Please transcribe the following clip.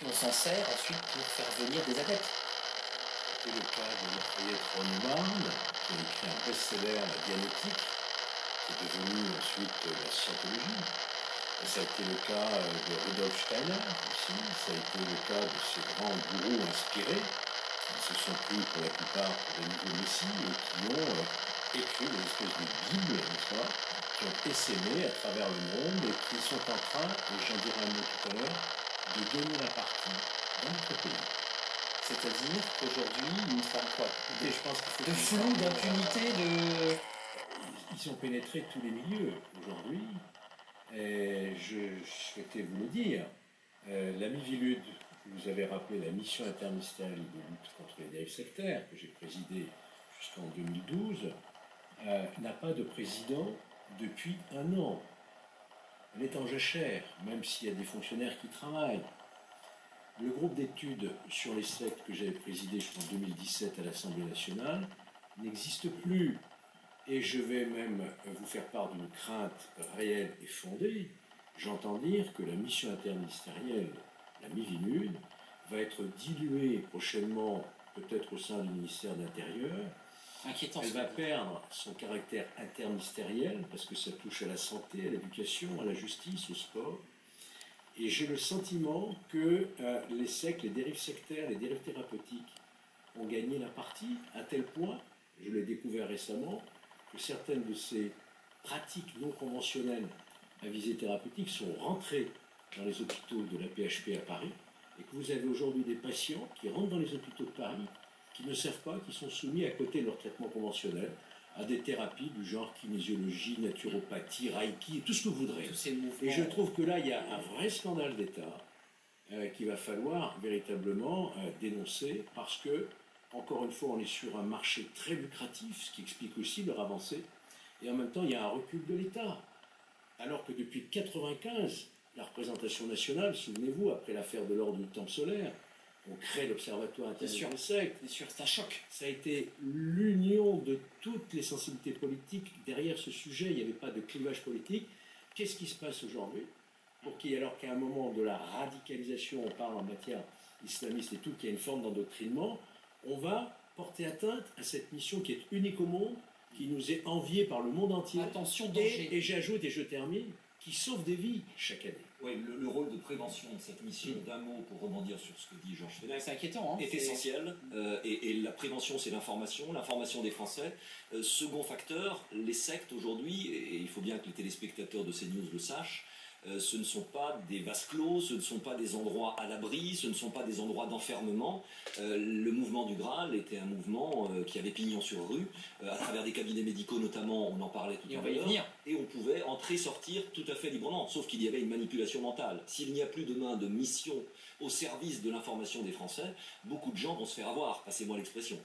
On s'en sert ensuite pour faire venir des adeptes. C'est le cas de Lafayette Ronnemarne, qui a écrit un best-seller, La Dianétique, qui est devenu ensuite la scientologie. Et ça a été le cas de Rudolf Steiner aussi, ça a été le cas de ces grands gourous inspirés, qui se sont pris pour la plupart pour des nouveaux messies et qui ont écrit des espèces de bibles, n'est-ce pas, qui ont essaimé à travers le monde et qui sont en train, et j'en dirai un mot tout à l'heure, de gagner la partie dans notre pays. C'est-à-dire qu'aujourd'hui, nous faisons quoi? Écoutez, je pense qu'il faut... De flou, d'impunité, de... Ils ont pénétré tous les milieux aujourd'hui. Et je souhaitais vous le dire. La MIVILUD, vous avez rappelé la mission interministérielle de lutte contre les dérives sectaires, que j'ai présidée jusqu'en 2012, n'a pas de président depuis un an. Elle est en jachère, même s'il y a des fonctionnaires qui travaillent. Le groupe d'études sur les sectes que j'avais présidé jusqu'en 2017 à l'Assemblée nationale n'existe plus. Et je vais même vous faire part d'une crainte réelle et fondée. J'entends dire que la mission interministérielle, la MIVILUD, va être diluée prochainement, peut-être au sein du ministère de l'Intérieur. Inquiétant. Elle va perdre son caractère interministériel, parce que ça touche à la santé, à l'éducation, à la justice, au sport. Et j'ai le sentiment que les sectes, les dérives sectaires, les dérives thérapeutiques ont gagné la partie, à tel point, je l'ai découvert récemment, que certaines de ces pratiques non conventionnelles à visée thérapeutique sont rentrées dans les hôpitaux de la PHP à Paris, et que vous avez aujourd'hui des patients qui rentrent dans les hôpitaux de Paris, qui ne savent pas, qui sont soumis à côté de leur traitement conventionnel à des thérapies du genre kinésiologie, naturopathie, reiki, tout ce que vous voudrez. Et je trouve que là, il y a un vrai scandale d'État qu'il va falloir véritablement dénoncer, parce que, encore une fois, on est sur un marché très lucratif, ce qui explique aussi leur avancée, et en même temps, il y a un recul de l'État. Alors que depuis 1995, la représentation nationale, souvenez-vous, après l'affaire de l'ordre du Temple solaire, on crée l'Observatoire international des sectes. Bien sûr, c'est un choc. Ça a été l'union de toutes les sensibilités politiques derrière ce sujet. Il n'y avait pas de clivage politique. Qu'est-ce qui se passe aujourd'hui? Pour qui, alors qu'à un moment de la radicalisation, on parle en matière islamiste et tout, qu'il y a une forme d'endoctrinement, on va porter atteinte à cette mission qui est unique au monde, qui nous est enviée par le monde entier. Attention, danger. Et j'ajoute, et je termine, qui sauve des vies chaque année. Oui, le rôle de prévention de cette mission, d'un mot pour rebondir sur ce que dit Georges Fenech, c'est inquiétant, hein, est essentiel. Et la prévention, c'est l'information des Français. Second facteur, les sectes aujourd'hui, et il faut bien que les téléspectateurs de CNews le sachent, ce ne sont pas des vases clos, ce ne sont pas des endroits à l'abri, ce ne sont pas des endroits d'enfermement. Le mouvement du Graal était un mouvement qui avait pignon sur rue, à travers des cabinets médicaux notamment, on en parlait tout à l'heure, et on pouvait entrer, sortir tout à fait librement, sauf qu'il y avait une manipulation mentale. S'il n'y a plus demain de mission au service de l'information des Français, beaucoup de gens vont se faire avoir, passez-moi l'expression.